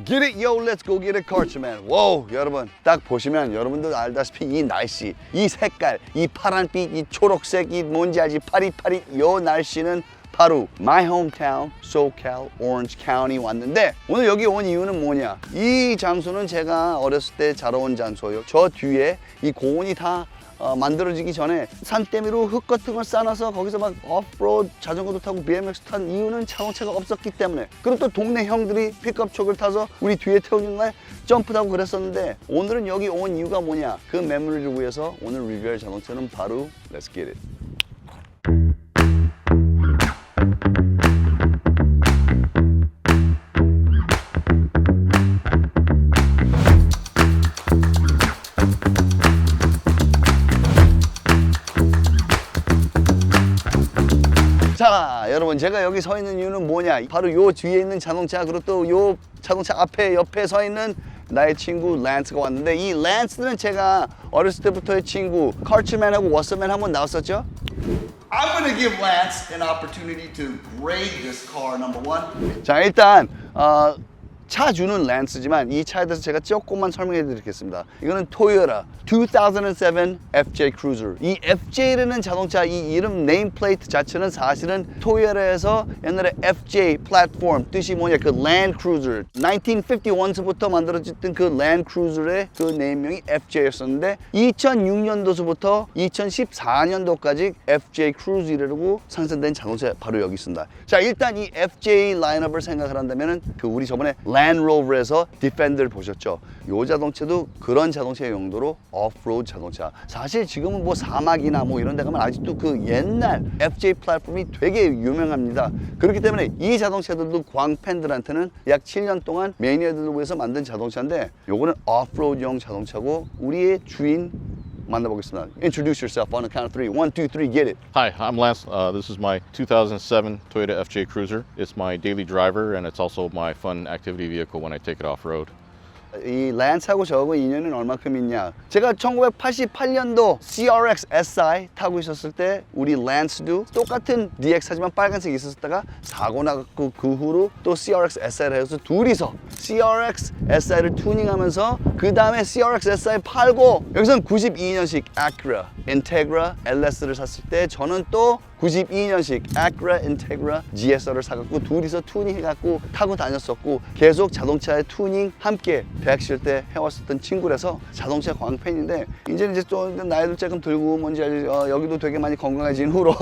Get it, yo, let's go get it, Cultureman. 와우, 여러분 딱 보시면 여러분들 알다시피 이 날씨, 이 색깔, 이 파란빛, 이 초록색, 이 뭔지 알지? 파릿파릿 요 날씨는 바로 my hometown, SoCal, Orange County 왔는데 오늘 여기 온 이유는 뭐냐? 이 장소는 제가 어렸을 때 자라온 장소예요. 저 뒤에 이 공원이 다 만들어지기 전에 산더미로 흙 같은 걸 쌓아서 거기서 막 오프로드 자전거도 타고 BMX 탄 이유는 자동차가 없었기 때문에. 그리고 또 동네 형들이 픽업 트럭을 타서 우리 뒤에 태우는 날 점프도 하고 그랬었는데 오늘은 여기 온 이유가 뭐냐? 그 메모리를 위해서 오늘 리뷰할 자동차는 바로 Let's get it. 자, 여러분 제가 여기 서 있는 이유는 뭐냐? 바로 요 뒤에 있는 자동차, 그리고 또 요 자동차 옆에 서 있는 나의 친구 랜스가 왔는데, 이 랜스는 제가 어렸을 때부터의 친구 Cultureman하고 워서맨 한번 나왔었죠? I'm gonna give Lance an opportunity to grade this car, number one. 자, 일단 차 주는 랜스지만 이 차에 대해서 제가 조금만 설명해 드리겠습니다. 이거는 토요타 2007 FJ Cruiser. 이 FJ라는 자동차, 이 이름 네임플레이트 자체는 사실은 토요타에서 옛날에 FJ 플랫폼 뜻이 뭐냐, 그 Land Cruiser 1951부터 만들어졌던 그 Land Cruiser의 그 네임명이 FJ였었는데 2006년도서부터 2014년도까지 FJ Cruiser이라고 상생된 자동차 바로 여기 있습니다. 자, 일단 이 FJ 라인업을 생각을 한다면은 그 우리 저번에 Land Rover에서 Defender를 보셨죠? 이 자동차도 그런 자동차의 용도로 오프로드 자동차. 사실 지금은 뭐 사막이나 뭐 이런 데 가면 아직도 그 옛날 FJ 플랫폼이 되게 유명합니다. 그렇기 때문에 이 자동차들도 광팬들한테는 약 7년 동안 매니아들을 위해서 만든 자동차인데 요거는 오프로드용 자동차고 우리의 주인 만나보겠습니다. Introduce yourself on the count of three. 1, 2, 3, get it. Hi, I'm Lance. This is my 2007 Toyota FJ Cruiser. It's my daily driver and it's also my fun activity vehicle when I take it off-road. 이 랜스하고 저하고 인연은 얼마큼 있냐? 제가 1988년도 CRX SI 타고 있었을 때 우리 랜스도 똑같은 DX 하지만 빨간색이 있었다가 사고 나갔고 그 후로 또 CRX SI를 해서 둘이서 CRX SI를 투닝하면서 그 다음에 CRX SI 팔고 여기서는 92년식 Acura Integra LS를 샀을 때 저는 또 92년식 Acura Integra GSR을 사갖고 둘이서 투닝해갖고 타고 다녔었고 계속 자동차의 투닝 함께 대학실 때 해왔었던 친구라서 자동차 광팬인데 이제 좀 나이도 조금 들고 뭔지 알지? 여기도 되게 많이 건강해진 후로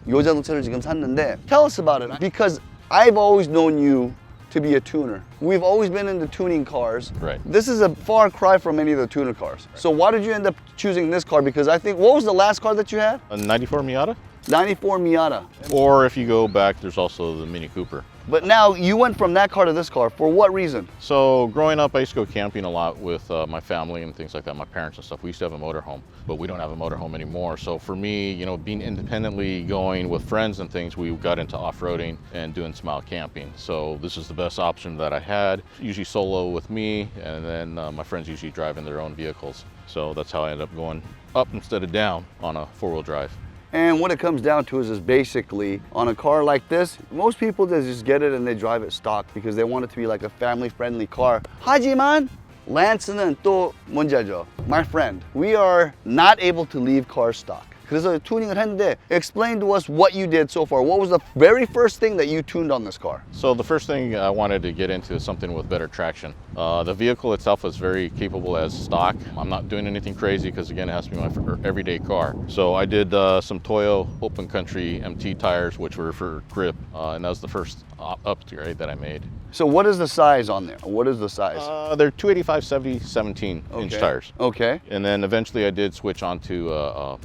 요 자동차를 지금 샀는데 Tell us about it because I've always known you to be a tuner. We've always been into tuning cars. Right. This is a far cry from any of the tuner cars. So why did you end up choosing this car? Because I think, what was the last car that you had? A 94 Miata? 94 Miata. Or if you go back, there's also the Mini Cooper. But now you went from that car to this car. For what reason? So growing up, I used to go camping a lot with my family and things like that, my parents and stuff. We used to have a motorhome, but we don't have a motorhome anymore. So for me, you know, being independently going with friends and things, we got into off-roading and doing some out camping. So this is the best option that I had, usually solo with me, and then my friends usually driving their own vehicles. So that's how I ended up going up instead of down on a four-wheel drive. And what it comes down to is basically on a car like this, most people they just get it and they drive it stock because they want it to be like a family-friendly car. 하지만 란스는 또 뭔지 알죠? My friend, we are not able to leave cars stock. 그래서 투닝을 했는데 explain to us what you did so far. What was the very first thing that you tuned on this car? So the first thing I wanted to get into is something with better traction. The vehicle itself is very capable as stock. I'm not doing anything crazy because again it has to be my everyday car. So I did some Toyo Open Country MT tires which were for grip and that was the first upgrade that I made. So what is the size on there? What is the size? They're 285/70 17-inch tires. Okay. And then eventually I did switch onto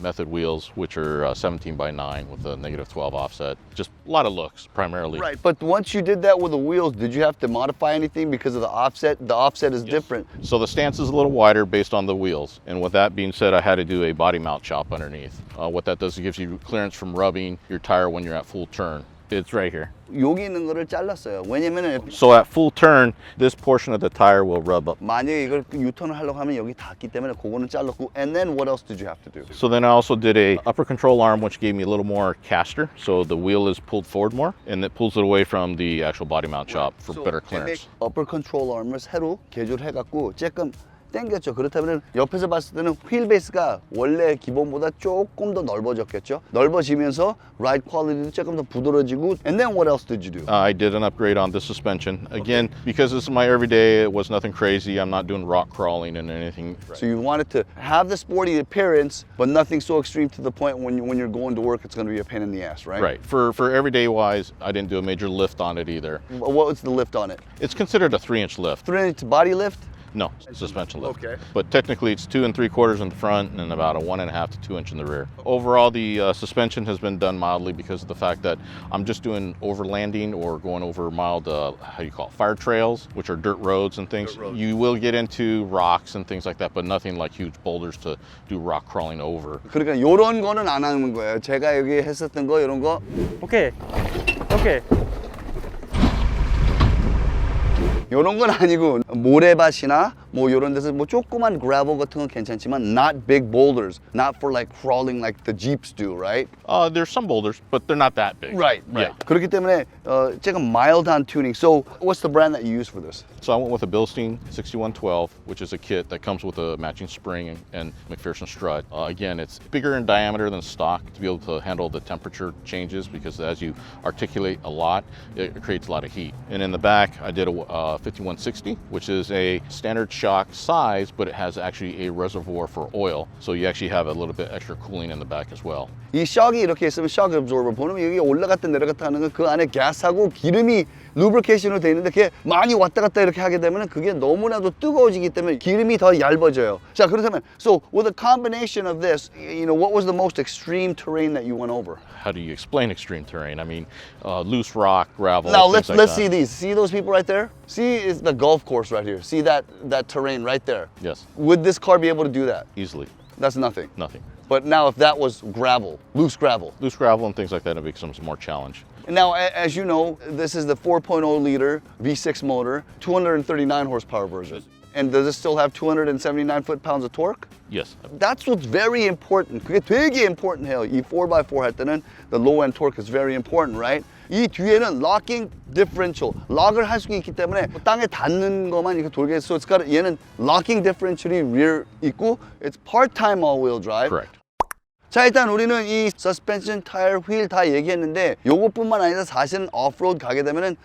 method wheels, which are 17/9 with a -12 offset. Just a lot of looks, primarily. Right, but once you did that with the wheels, did you have to modify anything because of the offset? The offset is different. So the stance is a little wider based on the wheels. And with that being said, I had to do a body mount chop underneath. What that does is it gives you clearance from rubbing your tire when you're at full turn. It's right here. 여기 있는 거를 잘랐어요. 왜냐면은 So at full turn, this portion of the tire will rub up. 만약에 이걸 유턴을 하려고 하면 여기 닿기 때문에 그거는 잘랐고. And then what else did you have to do? So then I also did a upper control arm, which gave me a little more caster. So the wheel is pulled forward more, and it pulls it away from the actual body mount job for better clearance. upper control arm을 새로 개조를 해갖고 조금 당겼죠. 그렇다면 옆에서 봤을 때는 휠 베이스가 원래 기본보다 조금 더 넓어졌겠죠. 넓어지면서 ride quality도 조금 더 부드러워지고. And then what else did you do? I did an upgrade on the suspension. Again, because this is my everyday, it was nothing crazy. I'm not doing rock crawling and anything. So you wanted to have the sporty appearance, but nothing so extreme to the point when you're going to work, it's going to be a pain in the ass, right? Right. For everyday wise, I didn't do a major lift on it either. What was the lift on it? It's considered a 3-inch lift. 3-inch body lift? No, suspension lift. Okay. But technically it's 2 3/4 in the front and about a 1.5 to 2 inch in the rear. Overall, the suspension has been done mildly because of the fact that I'm just doing overlanding or going over mild, how do you call it, fire trails, which are dirt roads and things. You will get into rocks and things like that, but nothing like huge boulders to do rock crawling over. 그러니까 이런 거는 안 하는 거예요. 제가 여기 했었던 거 이런 거. 오케이. 오케이. 이런 건 아니고 모래밭이나 뭐 이런 데서 뭐 조그만 gravel 같은 건 괜찮지만 not big boulders, not for like crawling like the jeeps do, right? There's some boulders, but they're not that big. Right. Yeah. 그렇기 때문에 제가 mild on tuning. So what's the brand that you use for this? So I went with a Bilstein 6112, which is a kit that comes with a matching spring and McPherson strut. Again, it's bigger in diameter than stock to be able to handle the temperature changes because as you articulate a lot, it creates a lot of heat. And in the back, I did a 5160, which is a standard shock size, but it has actually a reservoir for oil. So you actually have a little bit extra cooling in the back as well. 이 shock이 이렇게 있으면 shock absorber 보면 여기 올라갔다 내려갔다 하는 건 그 안에 가스하고 기름이 lubrication으로 돼 있는데 그게 많이 왔다 갔다 이렇게 하게 되면 그게 너무나도 뜨거워지기 때문에 기름이 더 얇아져요. 자, 그렇다면 so with a combination of this, you know, what was the most extreme terrain that you went over? How do you explain extreme terrain? I mean, loose rock, gravel. Now things let's like see that. these. See those people right there? See, it's the golf course right here. See that terrain right there? Yes, Would this car be able to do that? easily. That's nothing. Nothing. But now if that was gravel, loose gravel. Loose gravel and things like that, it becomes more challenge. Now, as you know, this is the 4.0 liter V6 motor, 239 horsepower version. And does it still have 279 foot-pounds of torque? Yes. That's what's very important. 그게 되게 important 해요. 이 4x4 할 때는 the low end torque is very important, right? 이 뒤에는 locking differential, 락을 할 수 있기 때문에 땅에 닿는 것만 이렇게 돌게 해서 얘는 locking differential이 rear 있고 it's part-time all-wheel drive. Correct. 자, 일단 우리는 이 suspension, tire, wheel 다 얘기했는데 요것뿐만 아니라 사실은 off-road 가게 되면은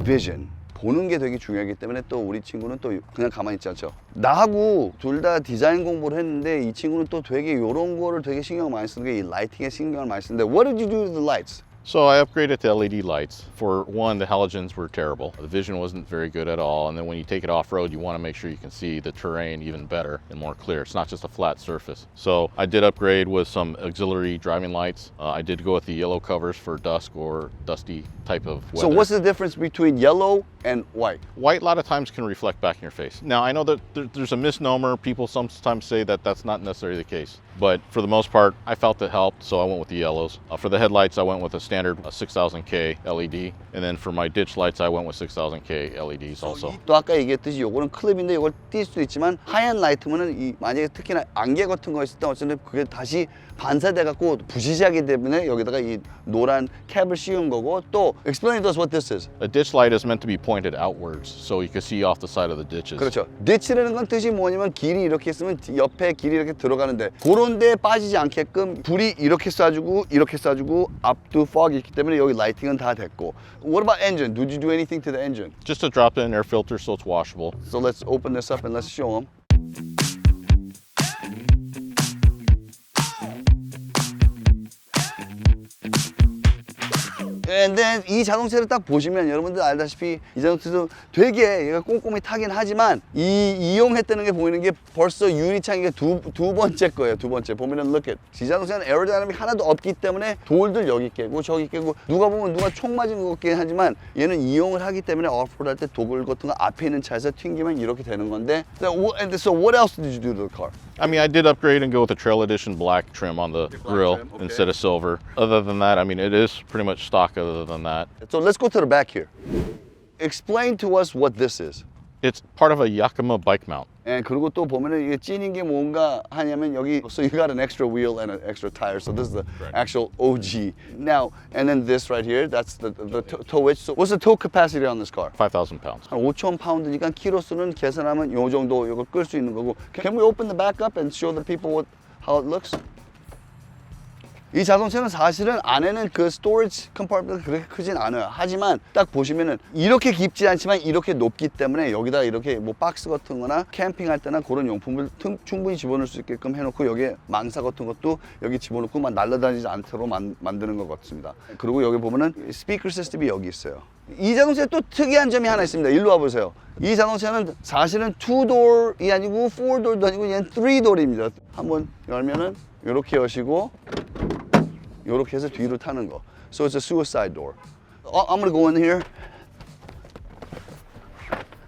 vision. 보는 게 되게 중요하기 때문에 또 우리 친구는 또 그냥 가만히 있지 않죠. 나하고 둘 다 디자인 공부를 했는데 이 친구는 또 되게 이런 거를 되게 신경 많이 쓰는 게 이 라이팅에 신경을 많이 쓰는데 What did you do to the lights? So I upgraded to LED lights. For one, the halogens were terrible. The vision wasn't very good at all. And then when you take it off-road, you want to make sure you can see the terrain even better and more clear. It's not just a flat surface. So I did upgrade with some auxiliary driving lights. I did go with the yellow covers for dusk or dusty type of weather. So what's the difference between yellow and white? White a lot of times can reflect back in your face. Now I know that there's a misnomer. People sometimes say that that's not necessarily the case. But for the most part, I felt it helped, so I went with the yellows. For the headlights, I went with a standard 6000K LED. And then for my ditch lights, I went with 6000K LEDs also. 또 아까 얘기했듯이 요거는 클립인데 이걸 띌 수도 있지만 하얀 라이트면은 이 만약에 특히나 안개 같은 거 있을 때 어쨌든 그게 다시 반사돼 갖고 부시시하기 때문에 여기다가 이 노란 캡을 씌운 거고 또 explain to us what this is. A ditch light is meant to be pointed outwards, so you can see off the side of the ditches. 그렇죠. ditch라는 건 뜻이 뭐냐면 길이 이렇게 있으면 옆에 길이 이렇게 들어가는데 그런 데 빠지지 않게끔 불이 이렇게 쏴주고 앞도 fog 있기 때문에 여기 라이팅은 다 됐고. What about engine? Did you do anything to the engine? Just a drop-in air filter so it's washable. So let's open this up and let's show them. And then 이 자동차를 딱 보시면 여러분들 알다시피 이 자동차도 되게 얘가 꼼꼼히 타긴 하지만 이용했다는 게 보이는 게 벌써 유리창이 두 번째 거예요. 두 번째 보면은 look at 이 자동차는 에어다이나믹 하나도 없기 때문에 돌들 여기 깨고 저기 깨고 누가 보면 누가 총 맞은 것 같긴 하지만 얘는 이용을 하기 때문에 오프로드 할 때 도굴 같은 거 앞에 있는 차에서 튕기면 이렇게 되는 건데. So what else did you do to the car? I mean, I did upgrade and go with a Trail Edition black trim on the grill trim, okay. instead of silver. Other than that, I mean, it is pretty much stock other than that. So let's go to the back here. Explain to us what this is. It's part of a Yakima bike mount. And 그리고 또 보면은 이게 찐인 게 뭔가 하냐면 여기 so you got an extra wheel and an extra tire. So this is the Right. actual OG. Now, and then this right here, that's the tow hitch. So what's the tow capacity on this car? 5,000 pounds. 한 5,000 파운드니까 키로수는 계산하면 요 정도 이걸 끌 수 있는 거고. Can we open the back up and show the people how it looks? 이 자동차는 사실은 안에는 그 스토리지 컴파트먼트가 그렇게 크진 않아요. 하지만 딱 보시면은 이렇게 깊지 않지만 이렇게 높기 때문에 여기다 이렇게 뭐 박스 같은 거나 캠핑할 때나 그런 용품을 충분히 집어넣을 수 있게끔 해놓고 여기에 망사 같은 것도 여기 집어넣고 막 날아다니지 않도록 만드는 것 같습니다. 그리고 여기 보면은 스피커 시스템이 여기 있어요. 이 자동차에 또 특이한 점이 하나 있습니다. 일로 와보세요. 이 자동차는 사실은 2도어이 아니고 4도어도 아니고 얘는 3도어입니다. 한번 열면은 이렇게 여시고 이렇게 해서 뒤로 타는 거. So it's a suicide door. I'm gonna go in here.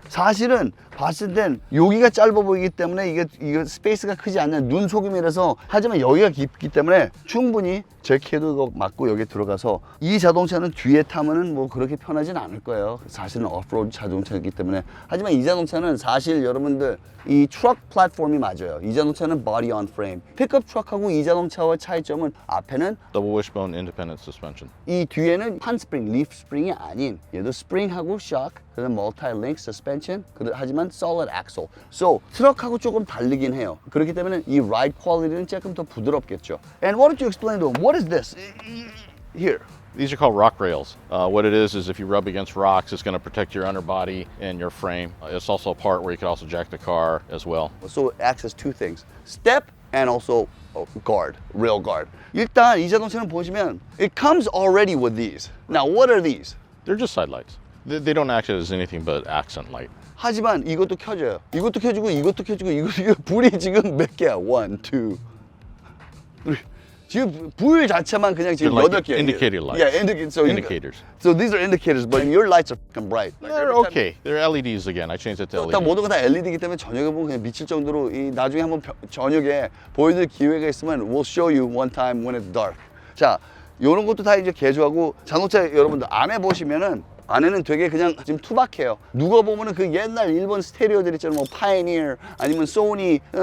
사실은 봤을 땐 여기가 짧아 보이기 때문에 이게 스페이스가 크지 않는 눈속임이라서 하지만 여기가 깊기 때문에 충분히 제 키도 맞고 여기 들어가서 이 자동차는 뒤에 타면은 뭐 그렇게 편하진 않을 거예요. 사실은 오프로드 자동차이기 때문에. 하지만 이 자동차는 사실 여러분들 이 트럭 플랫폼이 맞아요. 이 자동차는 body on frame. 픽업 트럭하고 이 자동차와 차이점은 앞에는 Double wishbone independent suspension. 이 뒤에는 판 스프링, 리프 스프링이 아닌 얘도 스프링하고 샥, 그다음 멀티 링크 서스펜션, 하지만 solid axle. So 트럭하고 조금 다르긴 해요. 그렇기 때문에 이 라이드 퀄리티는 조금 더 부드럽겠죠. And why don't you explain to them what is this? Here. These are called rock rails. What it is if you rub against rocks, it's going to protect your underbody and your frame. It's also a part where you can also jack the car as well. So it acts as two things. Step and also guard, rail guard. 일단 이 자동차는 보시면 it comes already with these. Now what are these? They're just side lights. They don't act as anything but accent light. 하지만 이것도 켜져요. 이것도 켜지고 이것도 켜지고 이거 불이 지금 몇 개야? 1, 2, 3. 지금 불 자체만 그냥 지금 They're like 8개. indicator lights. Yeah, Indicators. So these are indicators, but your lights are fucking bright. Like They're every time- okay. They're LEDs again. I changed it to 다 LED. 모든 거 다 LED이기 때문에 저녁에 보면 그냥 미칠 정도로 이 나중에 한번 저녁에 보여드릴 기회가 있으면 we'll show you one time when it's dark. 자, 이런 것도 다 이제 개조하고 자동차 여러분들 안에 보시면은 안에는 되게 그냥 지금 투박해요. 누가 보면은 그 옛날 일본 스테레오들 있잖아요. 뭐 파이니어 아니면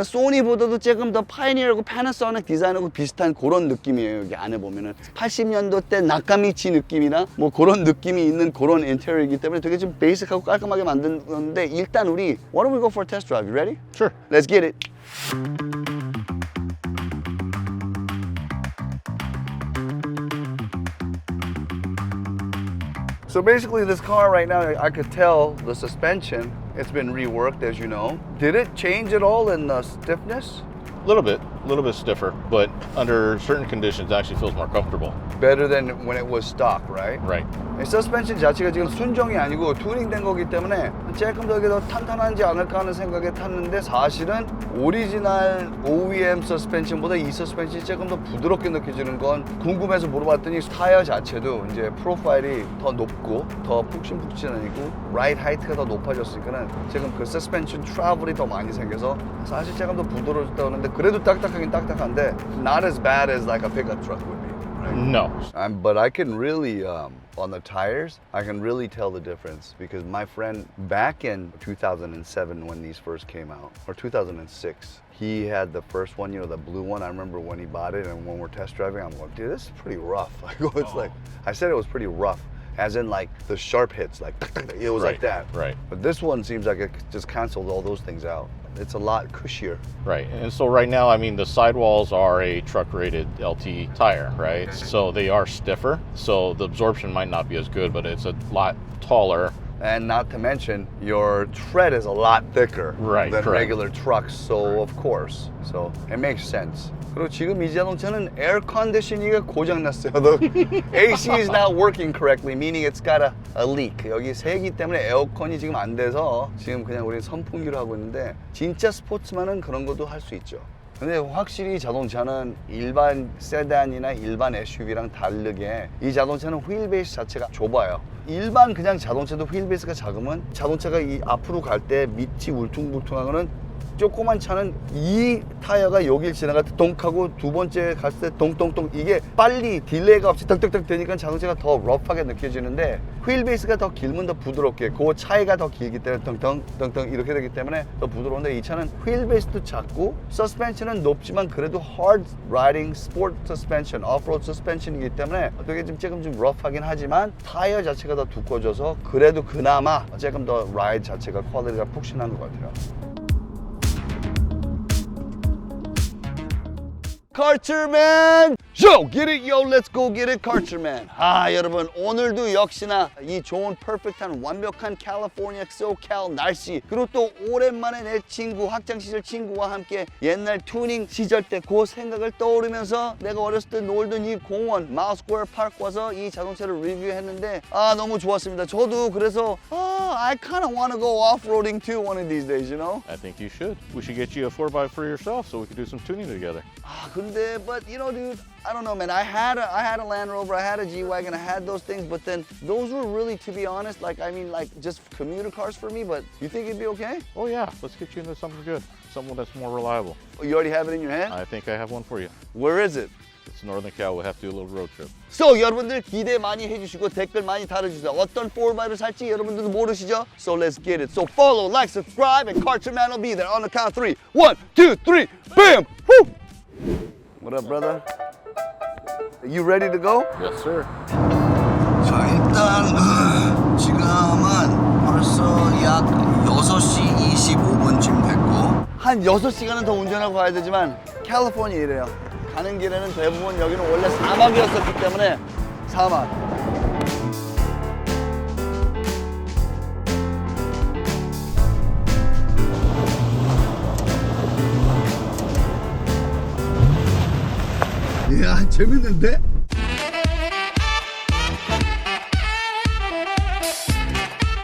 소니보다도 조금 더 파이니어하고 패나소닉 디자인하고 비슷한 그런 느낌이에요. 여기 안에 보면은 80년도 때 나카미치 느낌이나 뭐 그런 느낌이 있는 그런 인테리어이기 때문에 되게 좀 베이직하고 깔끔하게 만든 건데 일단 우리 why don't we go for a test drive? You ready? Sure. Let's get it. So basically this car right now, I could tell the suspension, it's been reworked as you know. Did it change at all in the stiffness? A little bit stiffer, but under certain conditions, it actually feels more comfortable. Better than when it was stock, right? Right. 이 서스펜션 자체가 지금 순정이 아니고 튜닝된 거기 때문에 조금 더 이게 더 탄탄하지 않을까 하는 생각에 탔는데 사실은 오리지널 OEM 서스펜션보다 이 서스펜션이 조금 더 부드럽게 느껴지는 건 궁금해서 물어봤더니 타이어 자체도 이제 프로파일이 더 높고 더 푹신푹신하고 라이드 하이트가 더 높아졌으니까는 지금 그 서스펜션 트러블이 더 많이 생겨서 사실 조금 더 부드러워졌다고 하는데 그래도 딱딱하긴 딱딱한데 not as bad as like a pickup truck would be. No. But I can really, on the tires, I can really tell the difference because my friend back in 2007 when these first came out, or 2006, he had the first one, you know, the blue one. I remember when he bought it and when we're test driving, I'm like, dude, this is pretty rough. I go, it's like, I said it was pretty rough. As in like the sharp hits, like it was like that. Right. But this one seems like it just canceled all those things out. It's a lot cushier. Right. And so right now, I mean, the sidewalls are a truck-rated LT tire, right? Okay. So they are stiffer. So the absorption might not be as good, but it's a lot taller. And not to mention, your tread is a lot thicker Right, than correct. regular trucks. So of course, so it makes sense. 그리고 지금 이 자동차는 에어 컨디셔닝이 고장 났어요. The AC is not working correctly, meaning it's got a leak. 여기 새기 때문에 에어컨이 지금 안 돼서 지금 그냥 우리 선풍기로 하고 있는데 진짜 스포츠만은 그런 것도 할 수 있죠. 근데 확실히 자동차는 일반 세단이나 일반 SUV랑 다르게 이 자동차는 휠베이스 자체가 좁아요. 일반 그냥 자동차도 휠베이스가 작으면 자동차가 이 앞으로 갈 때 밑이 울퉁불퉁한 거는 조그만 차는 이 타이어가 여길 지나갈 때 동하고 두 번째 갔을 때 동동동 이게 빨리 딜레이가 없이 덕덕덕 되니까 자동차가 더 러프하게 느껴지는데 휠 베이스가 더 길면 더 부드럽게 그 차이가 더 길기 때문에 덩덩덩덩 이렇게 되기 때문에 더 부드러운데 이 차는 휠 베이스도 작고 서스펜션은 높지만 그래도 hard riding sport suspension, off-road suspension이기 때문에 어떻게 조금 좀 러프하긴 하지만 타이어 자체가 더 두꺼워져서 그래도 그나마 조금 더 라이드 자체가 퀄리티가 푹신한 것 같아요. Carterman! Yo, get it, yo, let's go get it, Carterman. 아, 여러분, 오늘도 역시나 이 좋은, 퍼펙트한, 완벽한 캘리포니아, SoCal 날씨 그리고 또 오랜만에 내 친구, 학창시절 친구와 함께 옛날 튜닝 시절 때 그 생각을 떠오르면서 내가 어렸을 때 놀던 이 공원, 마우스퀘어 파크 와서 이 자동차를 리뷰했는데 아, 너무 좋았습니다. 저도 그래서 I kind of want to go off-roading too one of these days, you know? I think you should. We should get you a 4x for yourself so we could do some tuning together. 아, 근데, but you know, dude, I don't know, man. I had a Land Rover, I had a G-Wagon, I had those things, but then those were really, to be honest, like, I mean, like, just commuter cars for me, but you think it'd be okay? Oh yeah, let's get you into something good. Something that's more reliable. Oh, you already have it in your hand? I think I have one for you. Where is it? It's Northern Cal. We'll have to do a little road trip. So, 여러분들 기대 많이 해주시고 댓글 많이 달아주세요. 어떤 4x4를 살지 여러분들도 모르시죠? So, let's get it. So, follow, like, subscribe, and Carterman will be there on the count of 3. 1, 2, 3, bam! Woo! What up, brother? You ready to go? Yes, sir. 자, 일단 지금은 벌써 약 6시 25분쯤 됐고 한 6시간은 더 운전하고 가야 되지만 캘리포니아 이래요. 가는 길에는 대부분 여기는 원래 사막이었었기 때문에 사막. 야, 재밌는데?